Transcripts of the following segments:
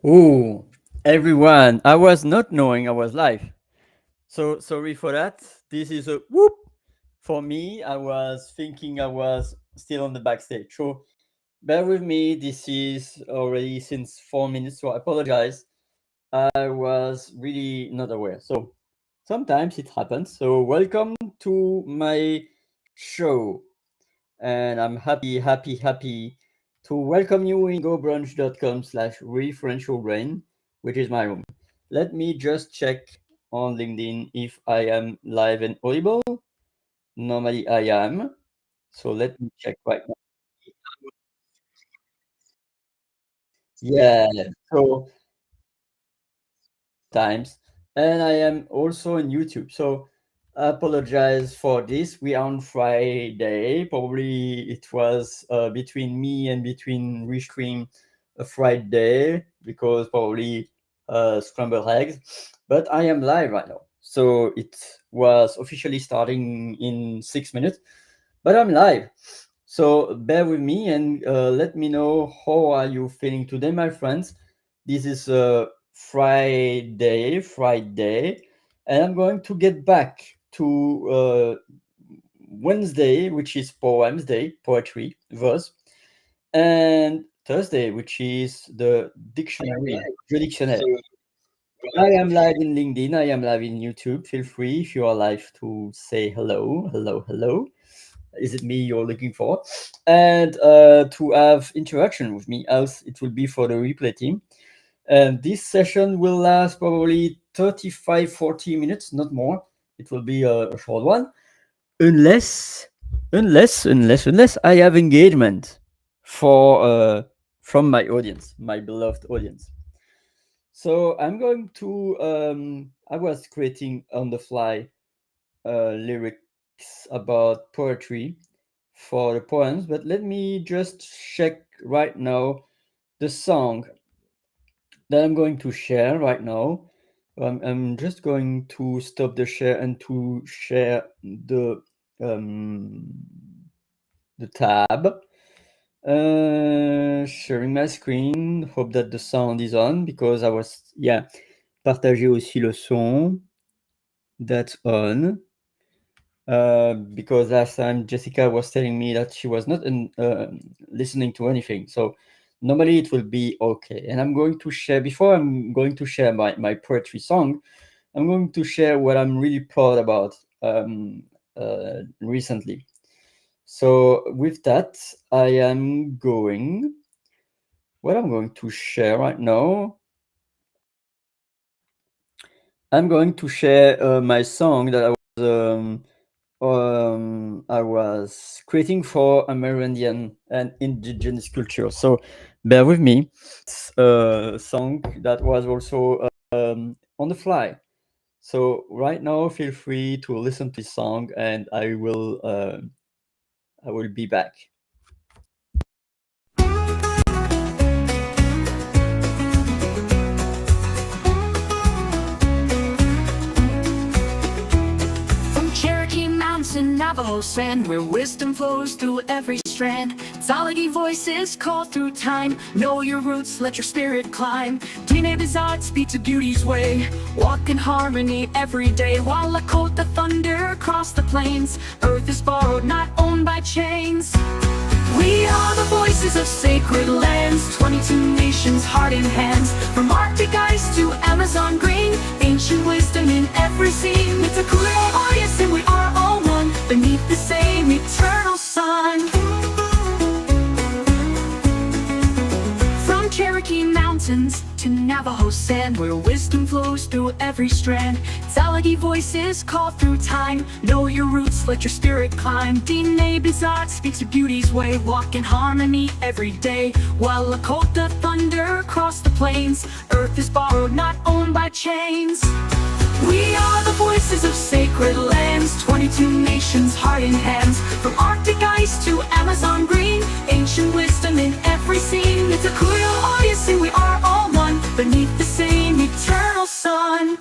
Oh, everyone, I was not knowing I was live. So sorry for that. This is a whoop. For me, I was thinking I was still on the backstage. So bear with me. This is already since 4 minutes. So I apologize. I was really not aware. So sometimes it happens. So welcome to my show. And I'm happy to welcome you in gobrunch.com/ReFrenchYourBrain, which is my room. Let me just check on LinkedIn if I am live and audible. Normally I am. So let me check right now. Yeah. So times, and I am also on YouTube. So I apologize for this. We are on Friday. Probably it was between me and between Restream a Friday because probably scrambled eggs. But I am live right now. So it was officially starting in 6 minutes, but I'm live. So bear with me and let me know how are you feeling today, my friends. This is Friday, and I'm going to get back to Wednesday, which is Poems Day, poetry, verse, and Thursday, which is the dictionary, the dictionary. I am live in LinkedIn. I am live in YouTube. Feel free if you are live to say hello, hello, hello. Is it me you're looking for? And to have interaction with me, else it will be for the replay team. And this session will last probably 35, 40 minutes, not more. It will be a short one. Unless I have engagement for from my audience, my beloved audience. So I'm going to I was creating on the fly lyrics about poetry for the poems, but let me just check right now the song that I'm going to share right now. I'm just going to stop the share and to share um, the tab. Sharing my screen. Hope that the sound is on because I was, yeah, partager aussi le son. That's on. Because last time Jessica was telling me that she was not listening to anything. So normally it will be okay. And I'm going to share, before I'm going to share my poetry song, I'm going to share what I'm really proud about recently. So with that, what I'm going to share right now, I'm going to share my song that I was creating for Amerindian and indigenous culture. So bear with me. It's a song that was also on the fly. So right now, feel free to listen to this song, and I will be back. Navajo sand, where wisdom flows through every strand. Zalagi voices call through time. Know your roots, let your spirit climb. Dine Bizot speaks a beauty's way. Walk in harmony every day. While Lakota thunder across the plains. Earth is borrowed, not owned by chains. We are the voices of sacred lands. 22 nations, heart in hands. From Arctic ice to Amazon green. Ancient wisdom in every scene. It's a cool audience and we are all one. Beneath the same eternal sun. From Cherokee Mountains to Navajo sand, where wisdom flows through every strand. Zalagi voices call through time. Know your roots, let your spirit climb. Dine Bizot speaks of beauty's way. Walk in harmony every day. While Lakota thunder across the plains. Earth is borrowed, not owned by chains. We are the voices of sacred lands. 22 nations, heart in hands. From Arctic ice to Amazon green. Ancient wisdom in every scene. It's a Kuyo audience and we are all one. Beneath the same eternal sun.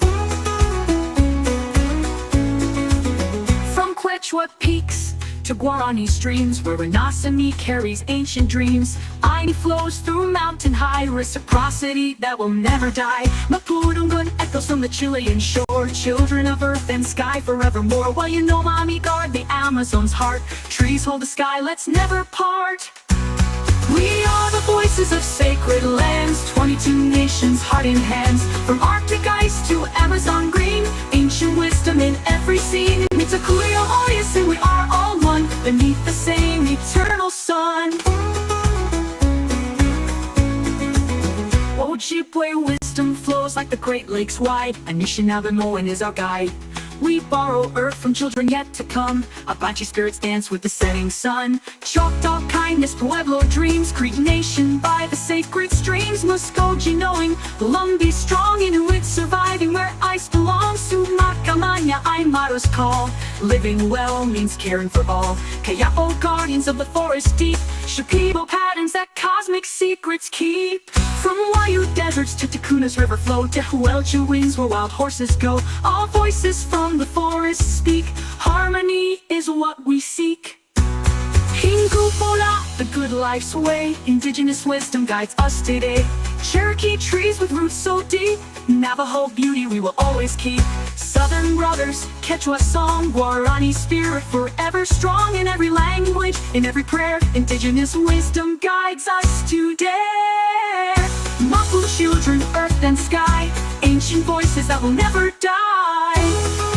From Quechua peaks to Guarani streams, where Renasami carries ancient dreams. Aini flows through mountain high, reciprocity that will never die. Mapudungun echoes from the Chilean shore, children of earth and sky forevermore. While you know Mommy guard the Amazon's heart, trees hold the sky, let's never part. We are the voices of sacred lands, 22 nations, heart in hands. From Arctic ice to Amazon green, ancient wisdom in every scene. It's a Kuyo audience and we are all one, beneath the same eternal sun. Ojibwe wisdom flows like the Great Lakes wide. Anishinaabe is our guide. We borrow earth from children yet to come. Apache spirits dance with the setting sun. Choctaw kindness, Pueblo dreams. Creek nation by the sacred streams. Muskogee knowing, the Lumbee strong. Inuit surviving where ice belongs. Sumakamanya Aimaro's call. Living well means caring for all. Kayapo guardians of the forest deep. Shipibo patterns that cosmic secrets keep. From Wayu deserts to Takuna's river flow. Tehuelche winds where wild horses go. All voices from the forest speak. Harmony is what we seek. Hingupola, the good life's way. Indigenous wisdom guides us today. Cherokee trees with roots so deep. Navajo beauty we will always keep. Southern brothers, Quechua song. Guarani spirit forever strong. In every language, in every prayer, indigenous wisdom guides us today. Mapu children, earth and sky. Ancient voices that will never die.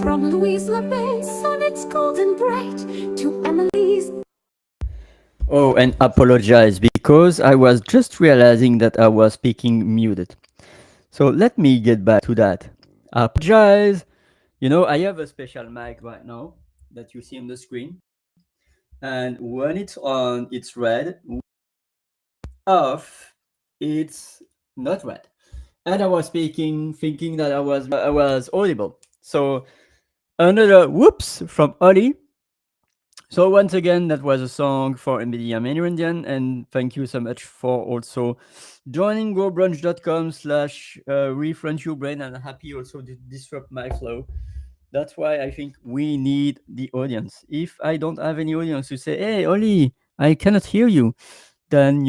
From Louise LeBay's sonnets golden bright to Emily's. Oh, and apologize because I was just realizing that I was speaking muted. So let me get back to that. Apologize. You know, I have a special mic right now that you see on the screen. And when it's on, it's red. Off, it's not red. And I was speaking, thinking that I was audible. So another whoops from Ollie. So once again, that was a song for NVIDIA Mainrandian, and thank you so much for also joining GoBrunch.com/ReFrenchYourBrain. I'm happy also to disrupt my flow. That's why I think we need the audience. If I don't have any audience to say, "Hey, Oli, I cannot hear you," then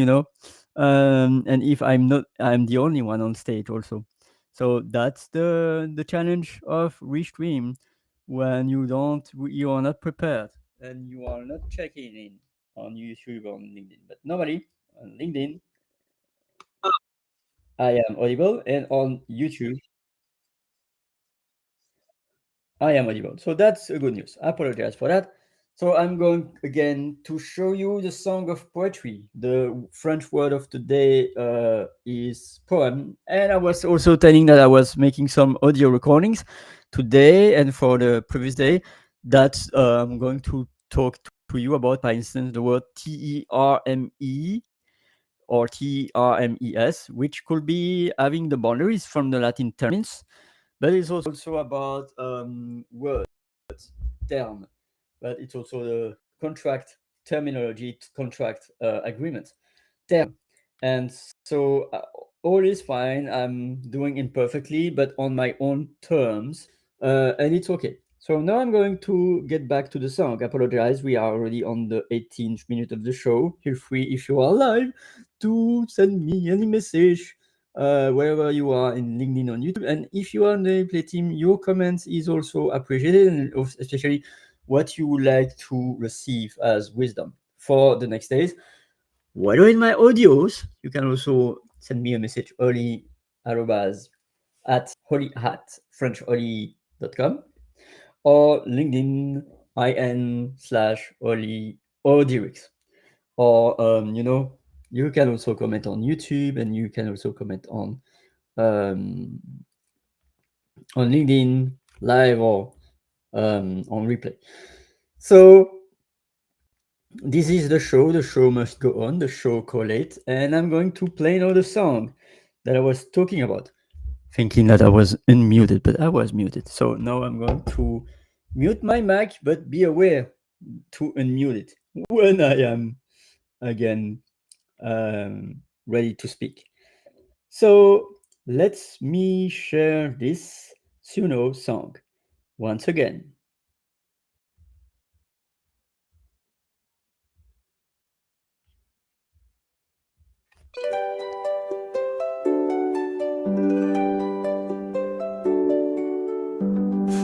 and if I'm not, I'm the only one on stage also. So that's the challenge of restream when you are not prepared and you are not checking in on YouTube or on LinkedIn. But normally on LinkedIn, I am audible, and on YouTube, I am audible. So that's a good news. I apologize for that. So I'm going again to show you the song of poetry. The French word of the day is poem. And I was also telling that I was making some audio recordings today and for the previous day that I'm going to talk to you about, for instance, the word TERME or TRMES, which could be having the boundaries from the Latin terms, but it's also about words, term, but it's also the contract terminology, contract agreement, term. And so all is fine. I'm doing imperfectly, but on my own terms, and it's okay. So now I'm going to get back to the song. I apologize. We are already on the 18th minute of the show. Feel free, if you are live, to send me any message wherever you are in LinkedIn on YouTube. And if you are on the replay team, your comments is also appreciated, and especially what you would like to receive as wisdom for the next days. Whether in my audios, you can also send me a message early at holly@frenchholly.com or LinkedIn in/Holly or Dirix. Or you can also comment on YouTube, and you can also comment on LinkedIn live or on replay. So this is the show. The show must go on. The show collate, and I'm going to play another song that I was talking about, thinking that I was unmuted, but I was muted. So now I'm going to mute my mic, but be aware to unmute it when I am again ready to speak. So let me share this Suno song once again.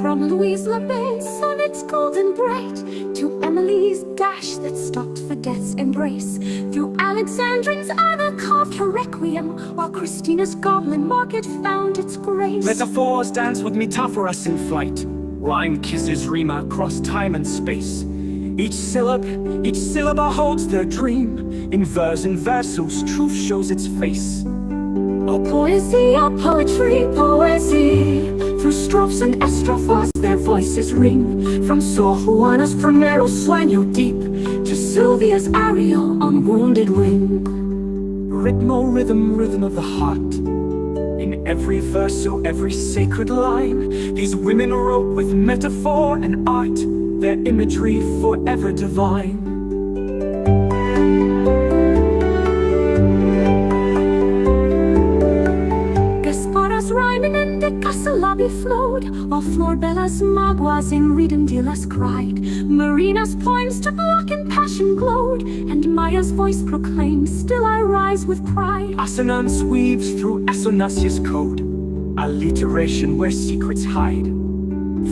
From Louise LeBay's sonnets golden bright to Emily's dash that stopped for death's embrace. Through Alexandrine's either carved her requiem, while Christina's goblin market found its grace. Metaphors dance with metaphorus in flight. Rhyme kisses rime across time and space. Each syllable holds their dream. In versus truth shows its face. Oh, poesy, oh, poetry, poesy. Through strophes and estrophas their voices ring. From Sor Juana's primero sueño deep to Sylvia's Ariel on wounded wing. Rhythm of the heart. In every verse, so every sacred line, these women wrote with metaphor and art, their imagery forever divine. Rhyming and the Casalabi flowed, while Florbella's maguas in redondelas cried. Marina's poems to block and passion glowed, and Maya's voice proclaimed, still I rise with pride. Assonance weaves through Assonance's code, alliteration where secrets hide.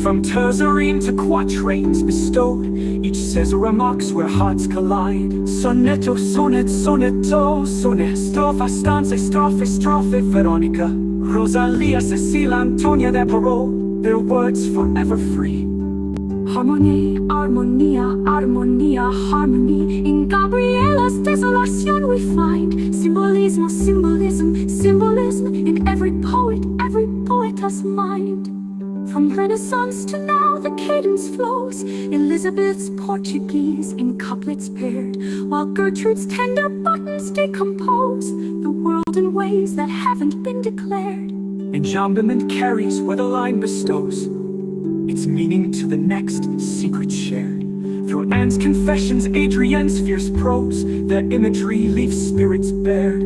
From terzarine to quatrains bestowed, each says remarks where hearts collide. Sonetto, sonnet, sonetto, sonnet, strophe, stanza, strophe, strophe, Veronica, Rosalia, Cecilia, Antonia, their parole. their words forever free. Harmonie, armonia, armonia, harmony. In Gabriela's desolation we find symbolism, symbolism, symbolism in every poet's mind. From Renaissance to now the cadence flows, Elizabeth's Portuguese in couplets paired, while Gertrude's tender buttons decompose the world in ways that haven't been declared. Enjambment carries where the line bestows its meaning to the next secret shared. Through Anne's confessions, Adrienne's fierce prose, their imagery leaves spirits bared.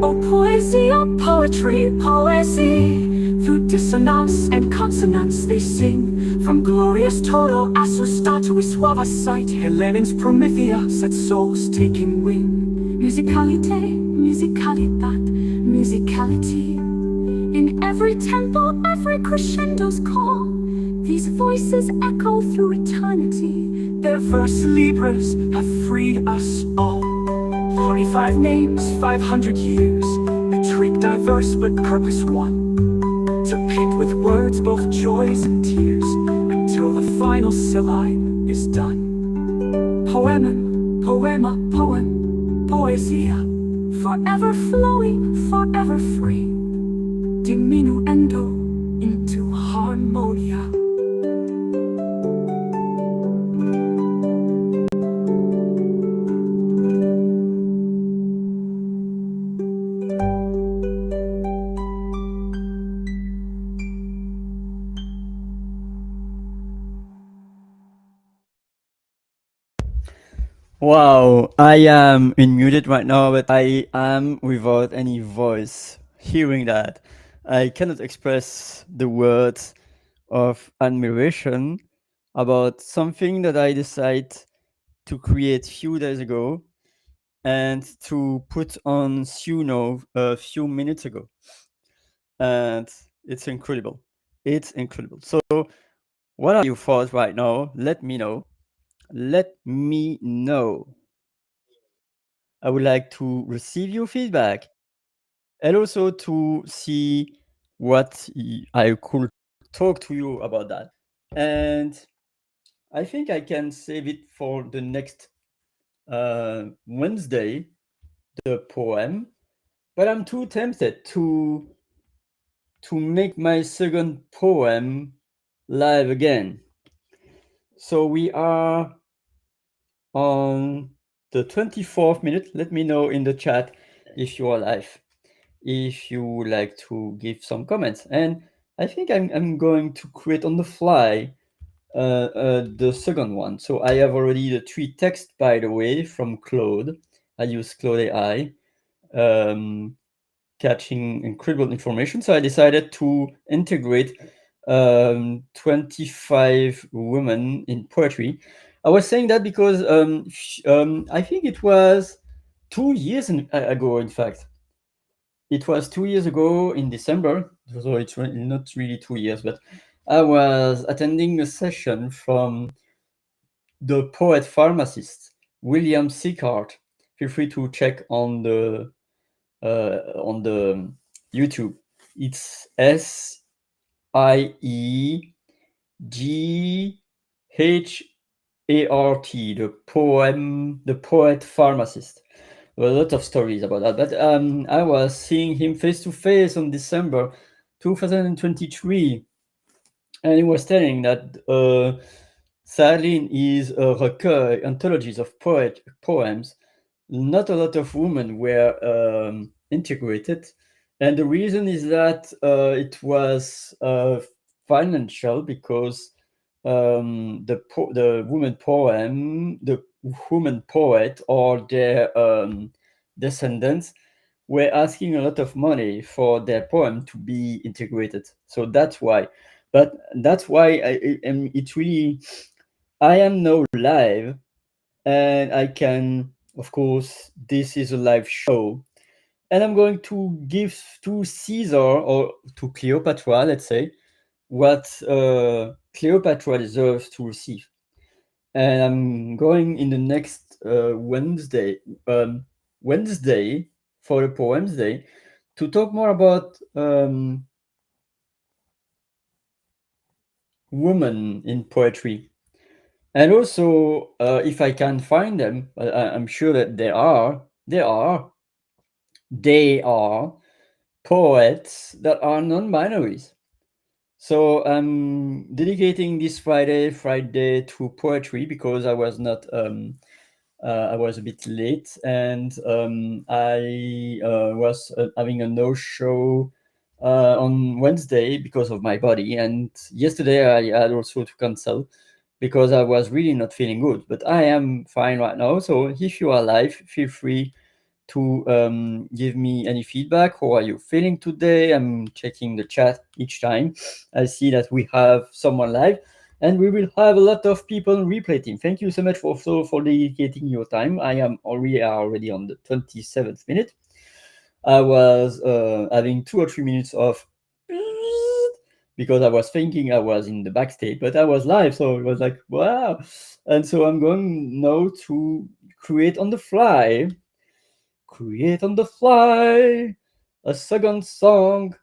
Oh poesy, oh poetry, poesy. Through dissonance and consonance they sing. From glorious Toro, Asustar to Suava sight, Helene's Promethea set souls taking wing. Musicalite, musicalitat, musicality. In every tempo, every crescendo's call, these voices echo through eternity. Their verse libras have freed us all. 25 names, 500 years, a trick diverse but purpose one. To paint with words both joys and tears, until the final syllable is done. Poemum, poema, poem, poesia. Forever flowing, forever free. Diminuendo into harmonia. Wow, I am unmuted right now, but I am without any voice. Hearing that, I cannot express the words of admiration about something that I decided to create few days ago and to put on Suno a few minutes ago. And it's incredible. It's incredible. So, what are your thoughts right now? Let me know. Let me know. I would like to receive your feedback and also to see what I could talk to you about that. And I think I can save it for the next Wednesday, the poem, but I'm too tempted to make my second poem live again. So we are on the 24th minute. Let me know in the chat if you are live, if you would like to give some comments. And I think I'm going to create on the fly the second one. So I have already the 3 text, by the way, from Claude. I use Claude AI, catching incredible information. So I decided to integrate 25 women in poetry. I was saying that because I think it was 2 years ago, in fact. It was 2 years ago in December, so it's not really 2 years, but I was attending a session from the poet pharmacist, William Sicard. Feel free to check on the YouTube. It's SIEGHART, the poet pharmacist. A lot of stories about that, but I was seeing him face to face on December 2023, and he was telling that sadly in his recueil, anthologies of poems, not a lot of women were integrated, and the reason is that it was financial, because the woman poet or their descendants were asking a lot of money for their poem to be integrated. So that's why. But that's why it really, I am now live, and I can, of course, this is a live show, and I'm going to give to Caesar, or to Cleopatra, let's say, what Cleopatra deserves to receive. And I'm going in the next Wednesday, for the Poems Day to talk more about women in poetry. And also, if I can find them, I'm sure that they are poets that are non-binaries. So I'm dedicating this Friday to poetry because I was not I was a bit late, and I was having a no-show on Wednesday because of my body, and yesterday I had also to cancel because I was really not feeling good. But I am fine right now. So if you are live, feel free to give me any feedback. How are you feeling today? I'm checking the chat each time. I see that we have someone live, and we will have a lot of people on replay team. Thank you so much for dedicating your time. I am already on the 27th minute. I was having 2 or 3 minutes of because I was thinking I was in the backstage, but I was live, so it was like wow. And so I'm going now to create on the fly a second song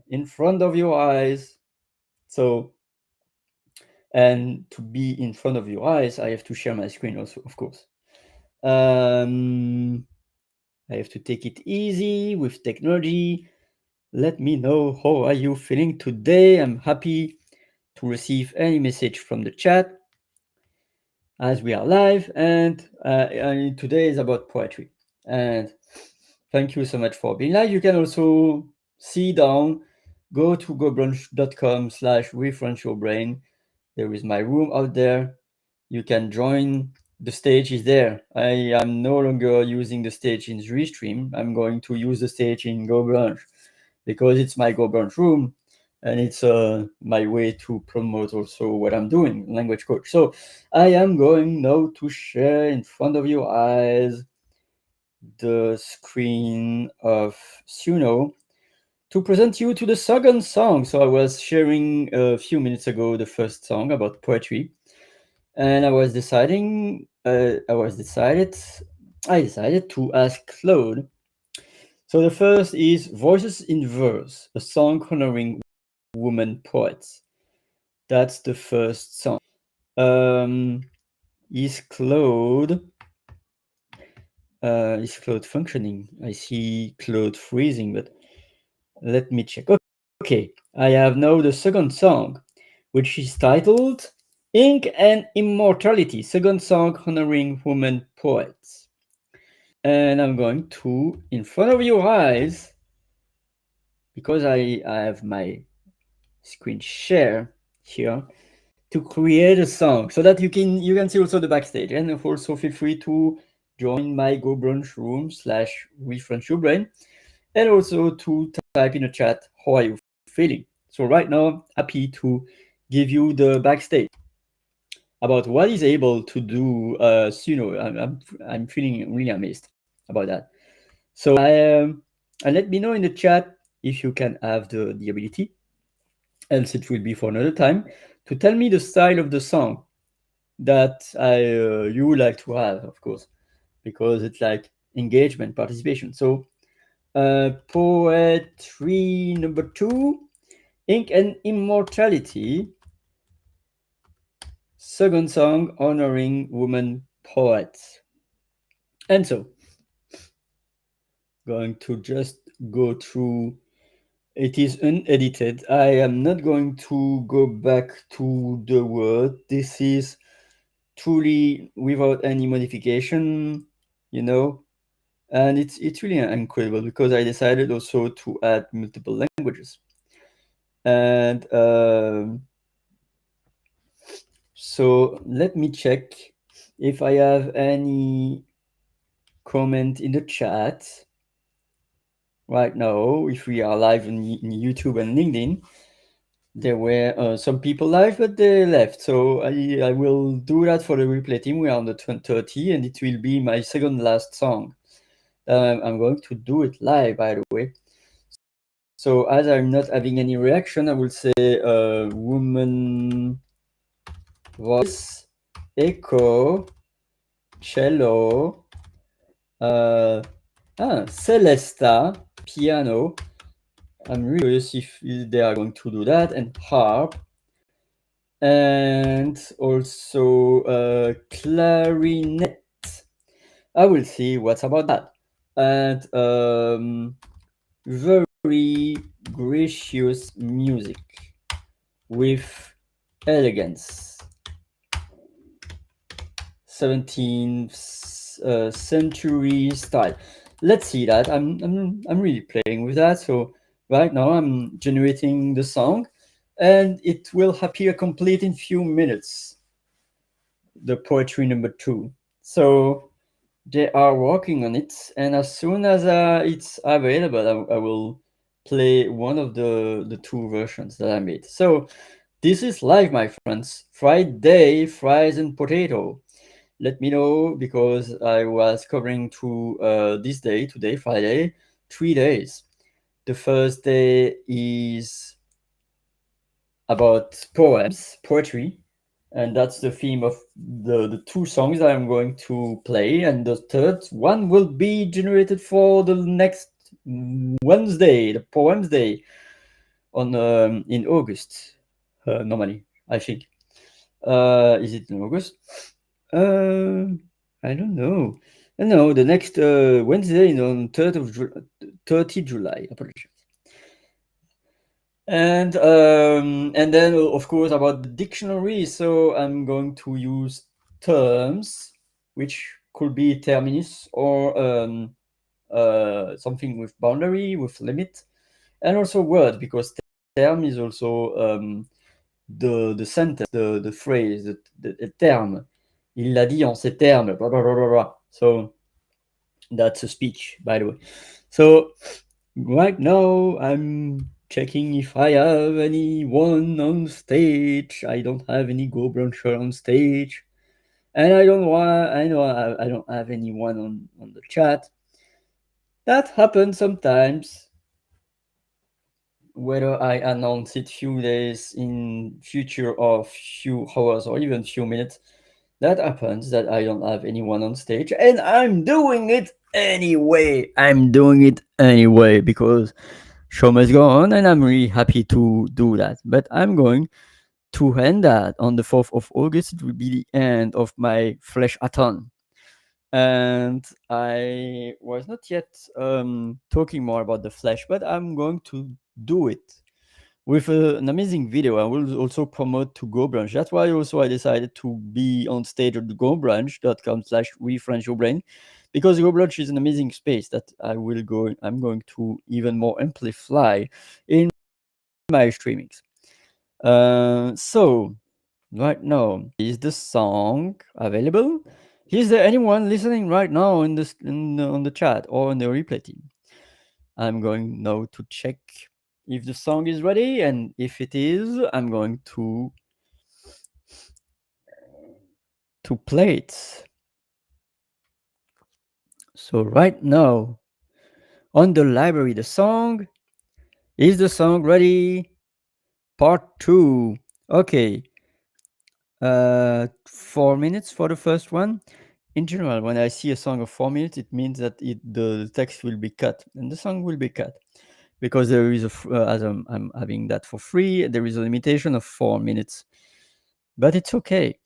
in front of your eyes. So, and to be in front of your eyes, I have to share my screen also, of course. I have to take it easy with technology. Let me know how are you feeling today. I'm happy to receive any message from the chat as we are live, and today is about poetry. And thank you so much for being live. You can also see down, go to gobrunch.com/ReFrenchYourBrain. There is my room out there. You can join. The stage is there. I am no longer using the stage in Restream. I'm going to use the stage in GoBrunch because it's my GoBrunch room, and it's my way to promote also what I'm doing, language coach. So I am going now to share in front of your eyes the screen of Suno to present you to the second song. So I was sharing a few minutes ago the first song about poetry, and I decided to ask Claude. So the first is Voices in Verse, a song honoring women poets. That's the first song. Is Claude functioning? I see Claude freezing, but let me check. Okay, I have now the second song, which is titled Ink and Immortality, second song honoring women poets. And I'm going to, in front of your eyes, because I have my screen share here, to create a song so that you can see also the backstage, and also feel free to join my Go Brunch room /ReFrenchYourBrain, and also to type in the chat how are you feeling. So right now, happy to give you the backstage about what is able to do. I'm feeling really amazed about that. So and let me know in the chat if you can have the ability, else it will be for another time, to tell me the style of the song that you would like to have, of course, because it's like engagement, participation. So poetry number 2, Ink and Immortality, second song honoring women poets. And so, going to just go through. It is unedited. I am not going to go back to the word. This is truly without any modification, and it's really incredible because I decided also to add multiple languages. And so let me check if I have any comment in the chat right now. If we are live in YouTube and LinkedIn, there were some people live, but they left. So I will do that for the replay team. We are on the 30, and it will be my second last song. I'm going to do it live, by the way. So as I'm not having any reaction, I will say woman voice, echo, cello, Celesta, piano. I'm really curious if they are going to do that, and harp, and also clarinet. I will see what's about that. And very gracious music with elegance. 17th century style. Let's see that. I'm really playing with that. So right now I'm generating the song, and it will appear complete in few minutes. The poetry number 2. So they are working on it, and as soon as it's available, I will play one of the two versions that I made. So this is live, my friends. Friday, fries and potato. Let me know, because I was covering to this day, today, Friday, 3 days. The first day is about poems, poetry, and that's the theme of the two songs that I'm going to play. And the third one will be generated for the next Wednesday, the Poems Day, on in August. Normally, I think. Is it in August? Uh, I don't know. No, the next Wednesday is on 30 July. Apologies. And then of course about the dictionary. So I'm going to use terms, which could be terminus, or something with boundary, with limit, and also word, because term is also the sentence, the phrase, the terme. Il l'a dit en ces termes, blah, blah, blah, blah, blah. So that's a speech, by the way. So right now I'm checking if I have anyone on stage. I don't have any Go Bruncher on stage. And I don't want, I know I don't have anyone on the chat. That happens sometimes, whether I announce it few days in future, or few hours, or even few minutes. That happens that I don't have anyone on stage, and I'm doing it anyway. I'm doing it anyway because show must go on, and I'm really happy to do that. But I'm going to end that on the 4th of August. It will be the end of my FLECHathon. And I was not yet talking more about the Flesh, but I'm going to do it with an amazing video. I will also promote to Go Brunch. That's why also I decided to be on stage at gobranch.com/ReFrenchYourBrain, because Go Brunch is an amazing space that I'm going to even more amplify in my streamings. So right now, is the song available? Is there anyone listening right now on the chat or in the replay team? I'm going now to check if the song is ready, and if it is, I'm going to play it. So right now on the library, the song ready? Part 2. Okay. 4 minutes for the first one. In general, when I see a song of 4 minutes, it means that the text will be cut, and the song will be cut, because there is as I'm having that for free, there is a limitation of 4 minutes. But it's okay.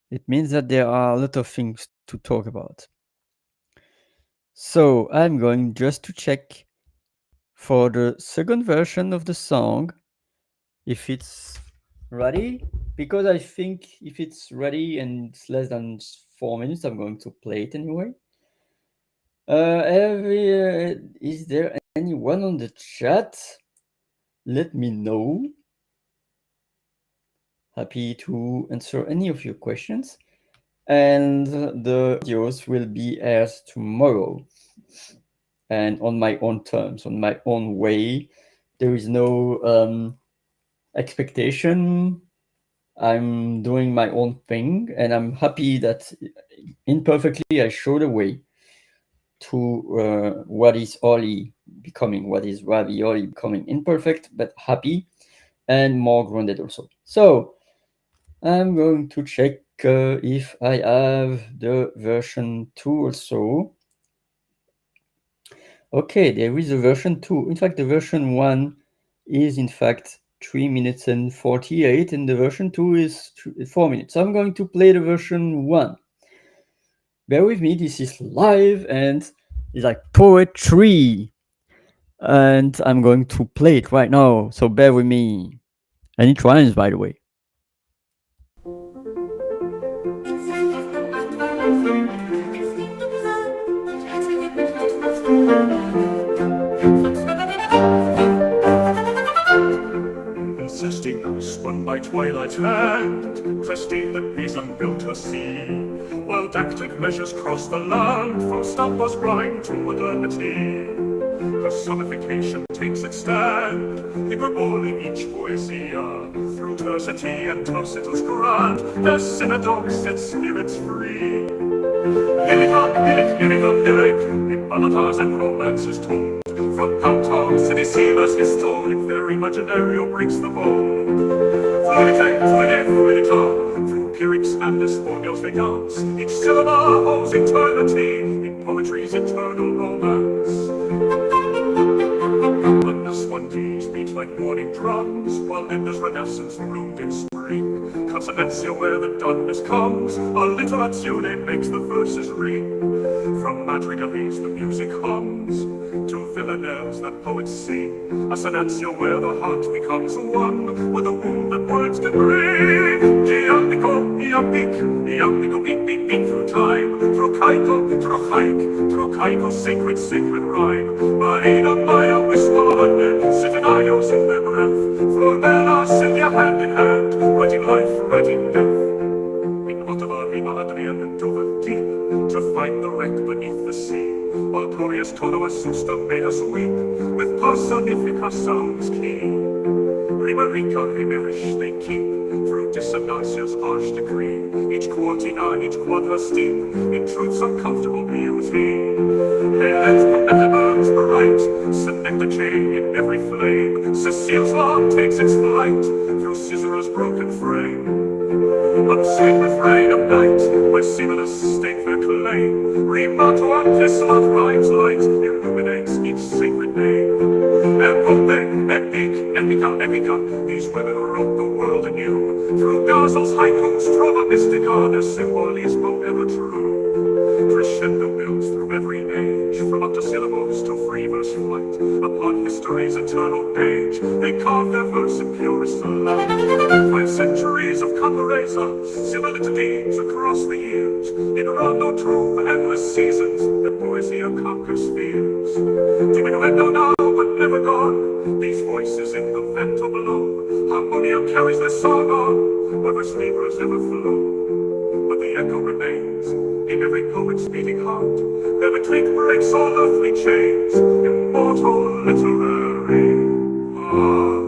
It means that there are a lot of things to talk about. So I'm going just to check for the second version of the song if it's ready, because I think if it's ready and it's less than 4 minutes, I'm going to play it anyway. Is there anyone on the chat? Let me know. Happy to answer any of your questions. And the videos will be aired tomorrow, and on my own terms, on my own way. There is no expectation. I'm doing my own thing, and I'm happy that imperfectly I show the way to what is only becoming, what is ravioli becoming imperfect, but happy and more grounded also. So I'm going to check if I have the version 2 also. Okay, there is a version 2. In fact, the version 1 is in fact 3 minutes and 48, and the version 2 is 4 minutes. So I'm going to play the version 1. Bear with me, this is live and it's like poetry. And I'm going to play it right now, so bear with me. And it rhymes, by the way. Zesty night spun by twilight hand, Cresty the reason built her sea, while tactic measures crossed the land from Stamper's grind to modernity. Personification takes its stand, hyperboling each poesia, through tersity and tocitles grand, the synagogue sets spirits free. Lyric, in ballads and romances told, from Powtown city sealers historic, their imaginario breaks the mold. Fluidity, through lyrics and this formulas they dance, each syllable holds eternity, in poetry's eternal romance. This one these beat like morning drums, while Linda's renaissance bloomed in spring. Consonantia where the darkness comes, alliterazione makes the verses ring. From madrigals the music hums, to villanelles that poets sing. Assonantia where the heart becomes one, with a womb that words can bring. Iambico, beat, beat, beat through time. Trochaico, sacred, sacred rhyme. Marina, Maya, whisper, Sitanios in their breath, Flormelas in their hand in hand, writing life, writing death. In Ottawa, Rima, Adrian, and Dover deep, to find the wreck beneath the sea, while glorious Tono Asusta made us weep, with personifica sounds key. Rimarica, Rimerish, they keep, through dissonance's harsh decree, each quartina, each quadra steep, in truth's uncomfortable beauty. Headlands, Metalburns, bright, synecdoche in every flame, Cecile's law takes its flight, through Caesar's broken frame. Unseen refrain of night, where Simulus stake their claim, Rimato Antislat rhymes light, illuminates each sacred name. Epica, these women wrote the world anew, through Gazel's haikus, trova mystica, their symbolismo ever true. Crescendo builds through every age, from octosyllables to free verse flight, upon history's eternal page, they carve their verse in purest light. 5 centuries of Capareza, similitudes across the years, in rondo true endless seasons, the poesy conquers fears. Diminuendo now, but never gone, these voices in the vento below, harmonia carries their song on, whether sleepers ever flow. But the echo remains, in every poet's beating heart, their retreat breaks all earthly chains, immortal literary art.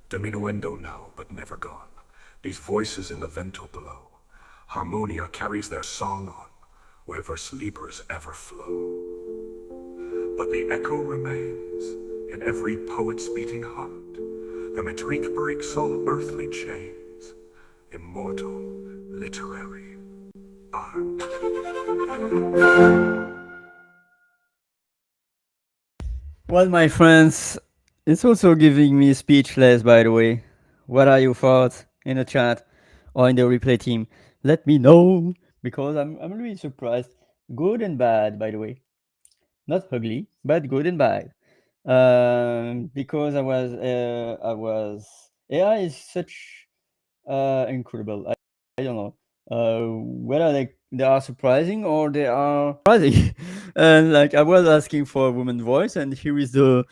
Diminuendo now, but never gone, these voices in the vento below, harmonia carries their song on, where verse libres ever flow. But the echo remains, in every poet's beating heart, the metrique breaks all earthly chains, immortal literary art. Well, my friends, it's also giving me speechless, by the way. What are your thoughts in the chat or in the replay team? Let me know, because I'm really surprised. Good and bad, by the way. Not ugly, but good and bad. Because AI is such incredible. I don't know whether they are surprising or they are surprising. And like I was asking for a woman voice, and here is the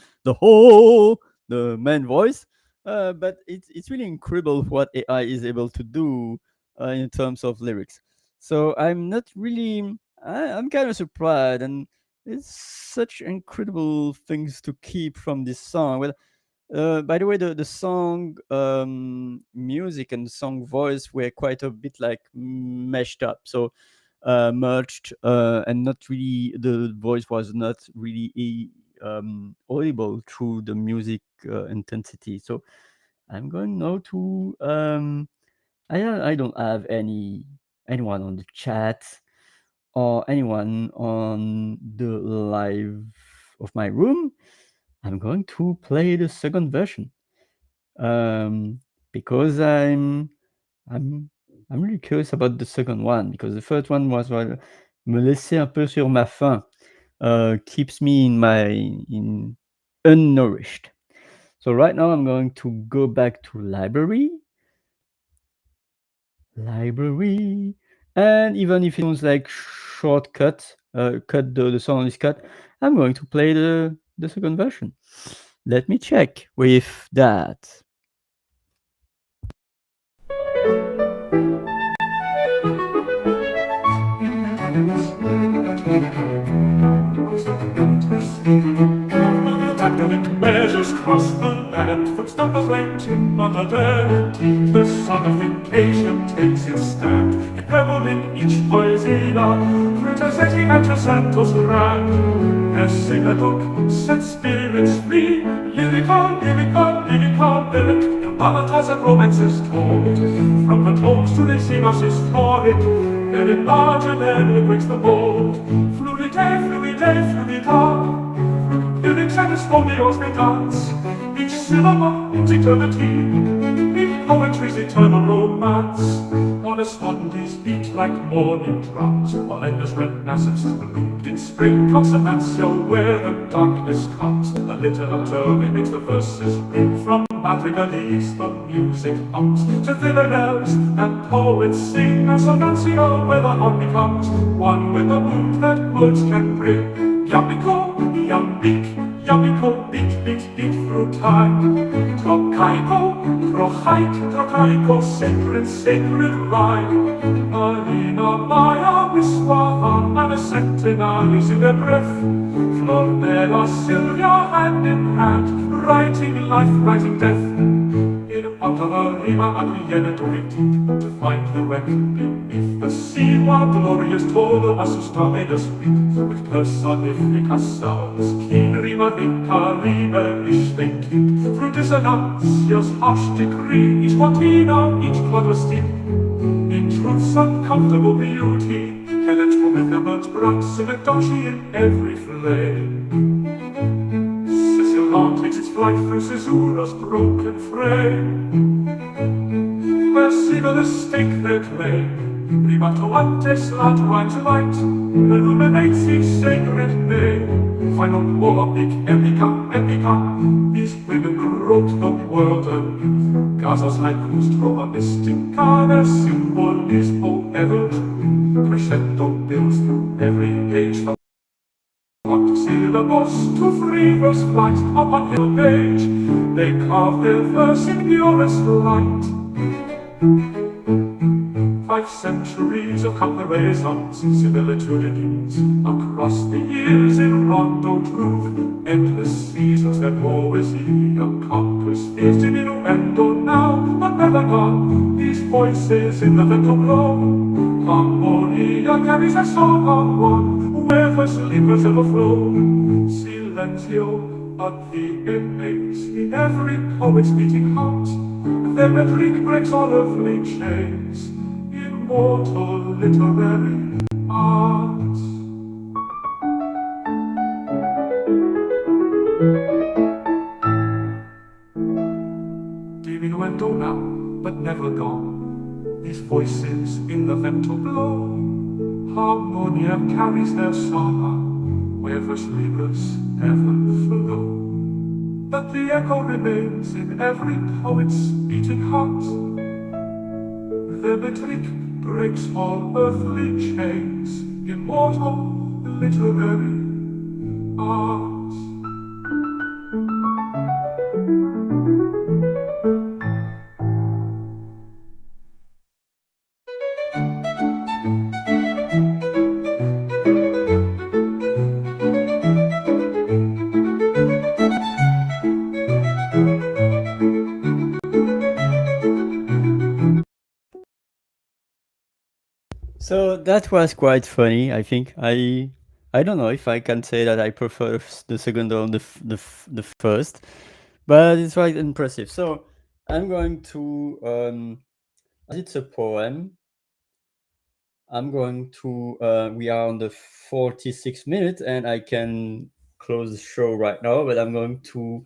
man voice. But it's really incredible what AI is able to do in terms of lyrics. So I'm not really. I'm kind of surprised, and it's such incredible things to keep from this song. Well, By the way, the song music and the song voice were quite a bit like meshed up, so merged, and not really. The voice was not really audible through the music intensity. So I'm going now to. I don't have anyone on the chat or anyone on the live of my room. I'm going to play the second version, um, because I'm I'm really curious about the second one, because the first one was, well, me laisser un peu sur ma faim, keeps me in unnourished. So right now I'm going to go back to library, and even if it sounds like shortcut, cut the sound is cut, I'm going to play the second version. Let me check with that. Tactilic measures cross the land, footstep of waiting on the dead. The sonification takes its stand, it revel in each poesia. Retrocedi and Santos ran, as sing a book, set spirits free. Lyrical, lyrical, lyrical, lyric, in ballads and romances told. From the tomes to the seamas is florid, then it large and then it breaks the mold. Fluide, fluide, fluida. Lyrics and his romeos they dance, each syllable is eternity, each poetry's eternal romance. Honest melodies beat like morning drums, while endless renaissance bloomed in spring consonantio where the darkness comes. A little turn makes the verses ring, from madrigals the music hums, to villanelles and poets sing assonantio where the harmony comes, one with the mood that words can bring. Yamiko, yamiko, beat through time. Trochaiko, sacred rhyme. Alina Maya, Wiswaha, and a centenaries in their breath. Florella, Sylvia, hand in hand, writing life, writing death. In rima Adrienne to find the wreck beneath the sea, while glorious total Assusta made us weep with personifica sounds. Keen rima rebellish they keep through dissonantia's harsh decree, each quatina, each quadrustine, in truth's uncomfortable beauty, penetrable with the birds bright symmetry in every flame. Takes its flight through Caesura's broken frame, where seagulls stake their claim. Rimato antes lat rhymes light, illuminates each sacred name. Final war, epica, these women wrote the world anew. Gaza's like whose trova mystica, their symbolismo ever true. Crescendo builds through every age. Syllables to free verse flight upon hill page, they carve their verse in purest light. 5 centuries of comparisons, similitudes across the years in rondo groove. Endless seasons that poesy conquers, fierce in innuendo now, but never gone. These voices in the vento blow, harmonia carries a song on one, wherever sleepers overflow. Silenzio, but the innate in every poet's beating heart. Their metric breaks all earthly chains, immortal literary art. Diminuendo now, but never gone. These voices in the vento blow. Harmonia carries their song, wherever sleepers ever flow. But the echo remains in every poet's beating heart. Their metric breaks all earthly chains, immortal literary art. So that was quite funny. I think I don't know if I can say that I prefer the second or the first, but it's quite impressive. So I'm going to as it's a poem. I'm going to we are on the 46 minutes, and I can close the show right now. But I'm going to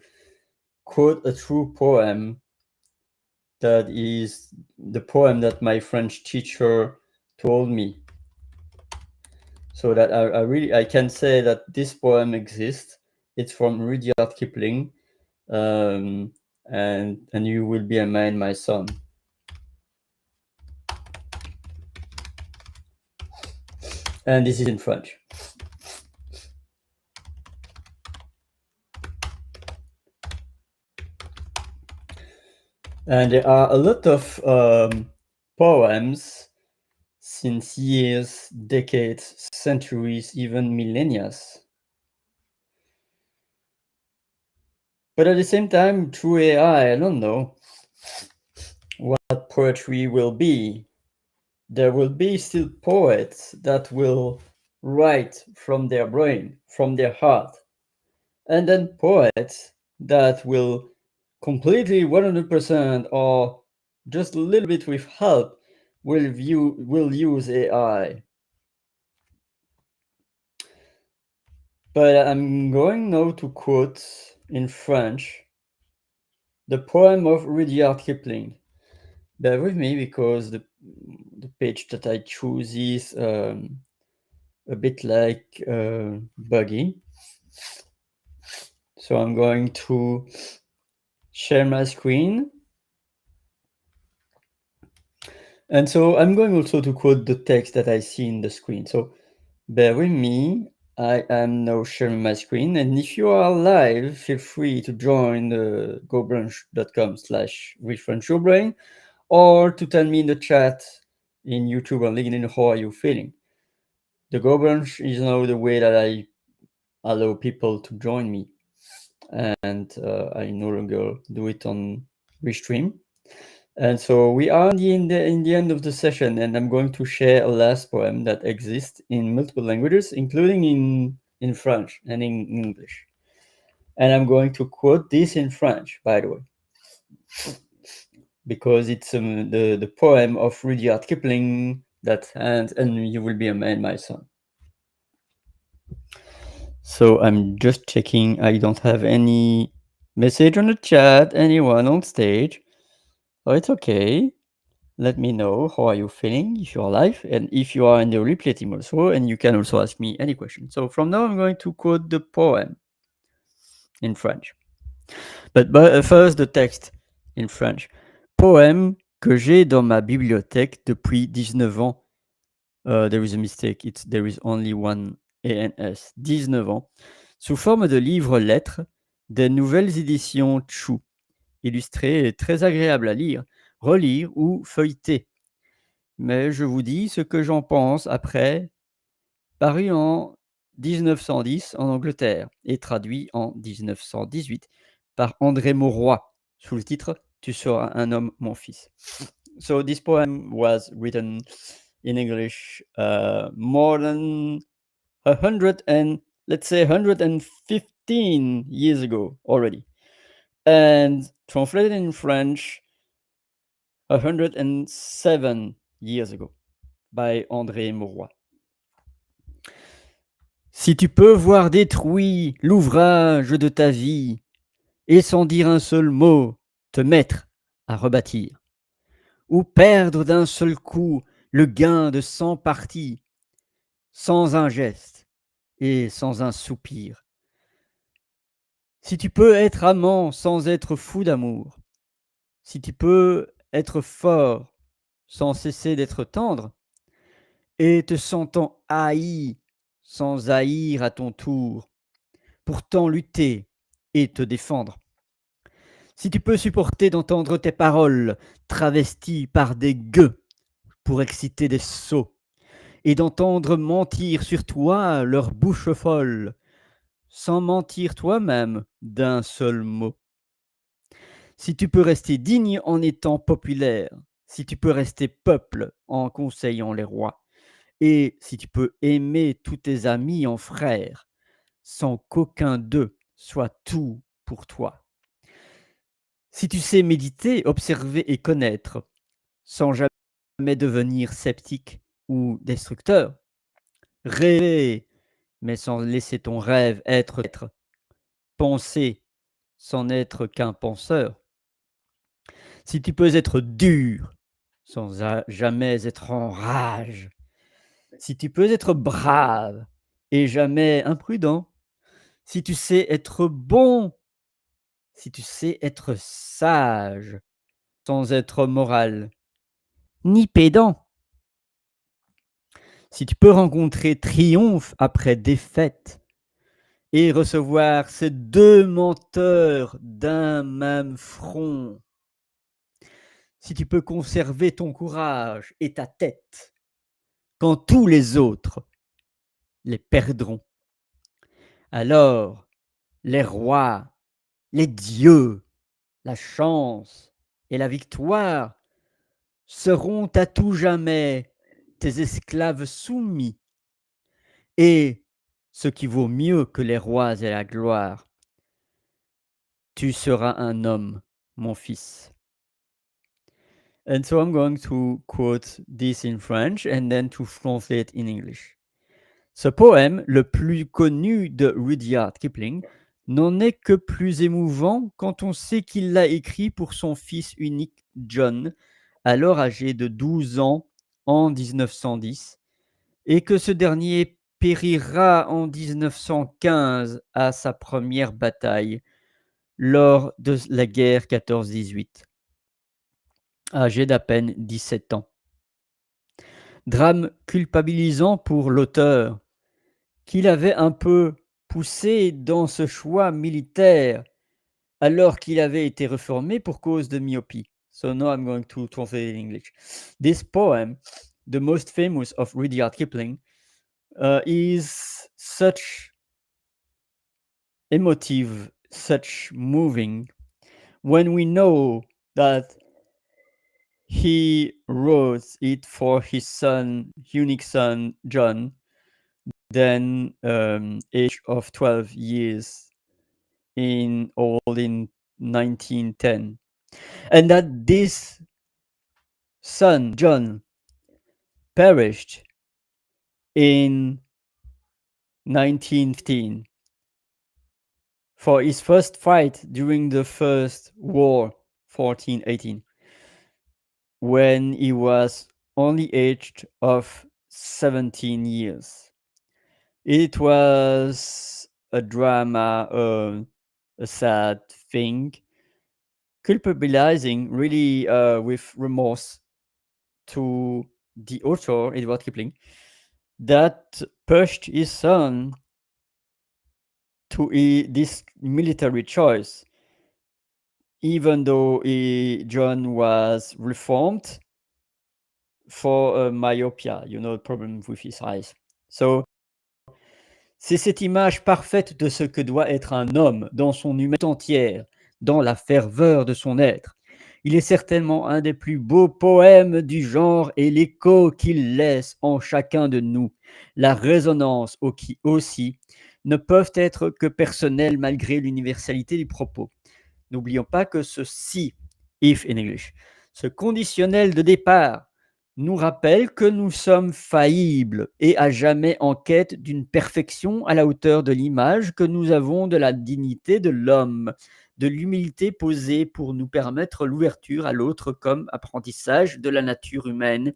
quote a true poem that is the poem that my French teacher told me. So that I can say that this poem exists. It's from Rudyard Kipling, and you will be a man, my son. And this is in French. And there are a lot of poems since years, decades, centuries, even millennia. But at the same time, through AI, I don't know what poetry will be. There will be still poets that will write from their brain, from their heart, and then poets that will completely 100% or just a little bit with help will use AI. But I'm going now to quote in French the poem of Rudyard Kipling. Bear with me because the page that I choose is a bit like buggy. So I'm going to share my screen. And so I'm going also to quote the text that I see in the screen. So bear with me. I am now sharing my screen. And if you are live, feel free to join the gobranch.com/ReFrenchYourBrain or to tell me in the chat in YouTube or LinkedIn how are you feeling. The Go Branch is now the way that I allow people to join me. And I no longer do it on Restream. And so we are in the end of the session, and I'm going to share a last poem that exists in multiple languages, including in French and in English. And I'm going to quote this in French, by the way, because it's the poem of Rudyard Kipling that and you will be a man, my son. So I'm just checking. I don't have any message on the chat, anyone on stage. Oh, it's okay. Let me know how are you feeling if you're live and if you are in the replay team also, and you can also ask me any question. So from now I'm going to quote the poem in French. But first the text in French. Poème que j'ai dans ma bibliothèque depuis 19 ans. There is a mistake. There is only one ANS. 19 ans. Sous forme de livre-lettres, des nouvelles éditions Chou, illustrées et très agréables à lire, relire ou feuilleter. Mais je vous dis ce que j'en pense après, paru en 1910 en Angleterre et traduit en 1918 par André Mauroy sous le titre Tu seras un homme, mon fils. So this poem was written in English more than 115 years ago already, and translated in French 107 years ago by André Mauroy. Si tu peux voir détruit l'ouvrage de ta vie et sans dire un seul mot te mettre à rebâtir, ou perdre d'un seul coup le gain de 100 parties, sans un geste et sans un soupir. Si tu peux être amant sans être fou d'amour, si tu peux être fort sans cesser d'être tendre, et te sentant haï sans haïr à ton tour, pourtant lutter et te défendre. Si tu peux supporter d'entendre tes paroles travesties par des gueux pour exciter des sots, et d'entendre mentir sur toi leur bouche folle, sans mentir toi-même d'un seul mot. Si tu peux rester digne en étant populaire, si tu peux rester peuple en conseillant les rois, Et si tu peux aimer tous tes amis en frères, sans qu'aucun d'eux soit tout pour toi. Si tu sais méditer, observer et connaître, sans jamais devenir sceptique ou destructeur, rêver, mais sans laisser ton rêve être, penser sans n'être qu'un penseur. Si tu peux être dur, sans jamais être en rage. Si tu peux être brave et jamais imprudent. Si tu sais être bon, si tu sais être sage, sans être moral, ni pédant. Si tu peux rencontrer triomphe après défaite et recevoir ces deux menteurs d'un même front. Si tu peux conserver ton courage et ta tête quand tous les autres les perdront, alors les rois, les dieux, la chance et la victoire seront à tout jamais tes esclaves soumis. Et ce qui vaut mieux que les rois et la gloire, tu seras un homme, mon fils. And so I'm going to quote this in French and then to translate in English. Ce poème, le plus connu de Rudyard Kipling, n'en est que plus émouvant quand on sait qu'il l'a écrit pour son fils unique John, alors âgé de 12 ans en 1910, et que ce dernier périra en 1915 à sa première bataille lors de la guerre 14-18, âgé d'à peine 17 ans. Drame culpabilisant pour l'auteur, qu'il avait un peu poussé dans ce choix militaire alors qu'il avait été reformé pour cause de myopie. So now I'm going to translate in English. This poem, the most famous of Rudyard Kipling, is such emotive, such moving, when we know that he wrote it for his son, unique son, John, then age of 12 years in 1910. And that this son, John, perished in 1915 for his first fight during the First War, 1418, when he was only aged of 17 years. It was a drama, a sad thing, culpabilizing really with remorse to the author, Edward Kipling, that pushed his son to this military choice, even though John was reformed for myopia, problem with his eyes. So, c'est cette image parfaite de ce que doit être un homme dans son humanité entière, dans la ferveur de son être. Il est certainement un des plus beaux poèmes du genre et l'écho qu'il laisse en chacun de nous, la résonance aussi, ne peuvent être que personnelles malgré l'universalité du propos. N'oublions pas que ce si, if in English, ce conditionnel de départ, nous rappelle que nous sommes faillibles et à jamais en quête d'une perfection à la hauteur de l'image que nous avons de la dignité de l'homme, de l'humilité posée pour nous permettre l'ouverture à l'autre comme apprentissage de la nature humaine,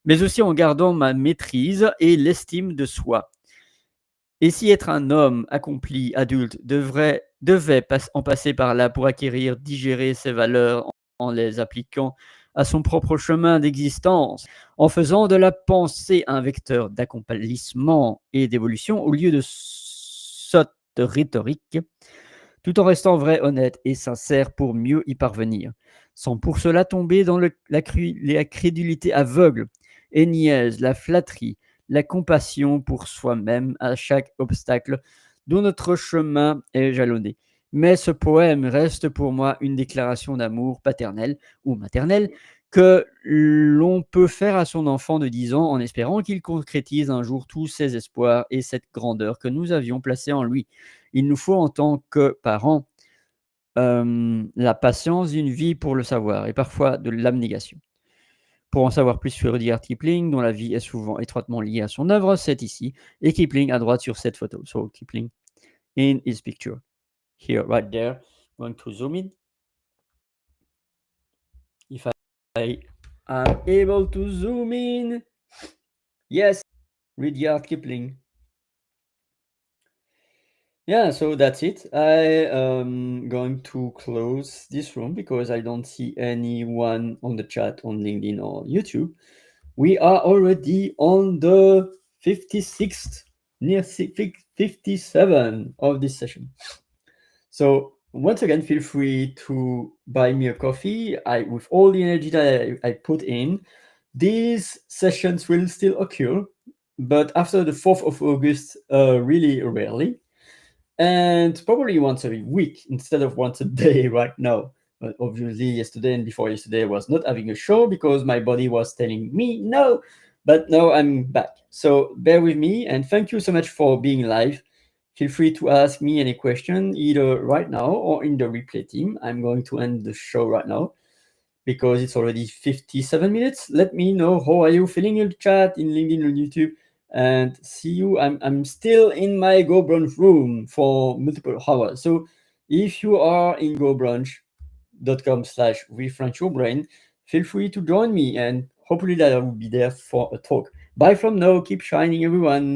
mais aussi en gardant ma maîtrise et l'estime de soi. Et si être un homme accompli, adulte, devait en passer par là pour acquérir, digérer ses valeurs en les appliquant à son propre chemin d'existence, en faisant de la pensée un vecteur d'accomplissement et d'évolution au lieu de sotte rhétorique, tout en restant vrai, honnête et sincère pour mieux y parvenir, sans pour cela tomber dans la crédulité aveugle et niaise, la flatterie, la compassion pour soi-même à chaque obstacle dont notre chemin est jalonné. Mais ce poème reste pour moi une déclaration d'amour paternel ou maternel que l'on peut faire à son enfant de 10 ans en espérant qu'il concrétise un jour tous ses espoirs et cette grandeur que nous avions placée en lui. Il nous faut en tant que parents la patience d'une vie pour le savoir et parfois de l'abnégation. Pour en savoir plus sur Rudyard Kipling, dont la vie est souvent étroitement liée à son œuvre, c'est ici, et Kipling à droite sur cette photo. So Kipling in his picture. Here, right there. I'm going to zoom in. If I am able to zoom in. Yes, Rudyard Kipling. Yeah, so that's it. I am going to close this room because I don't see anyone on the chat on LinkedIn or YouTube. We are already on the 56th, near 57 of this session. So once again, feel free to buy me a coffee. With all the energy that I put in, these sessions will still occur, but after the 4th of August, really rarely. And probably once a week instead of once a day right now. But obviously, yesterday and before yesterday, I was not having a show because my body was telling me no. But now I'm back. So bear with me and thank you so much for being live. Feel free to ask me any question either right now or in the replay team. I'm going to end the show right now because it's already 57 minutes. Let me know how are you feeling in the chat, in LinkedIn, on YouTube, and see you. I'm still in my Go Brunch room for multiple hours. So if you are in gobrunch.com/ReFrenchYourBrain, feel free to join me and hopefully that I will be there for a talk. Bye from now. Keep shining, everyone.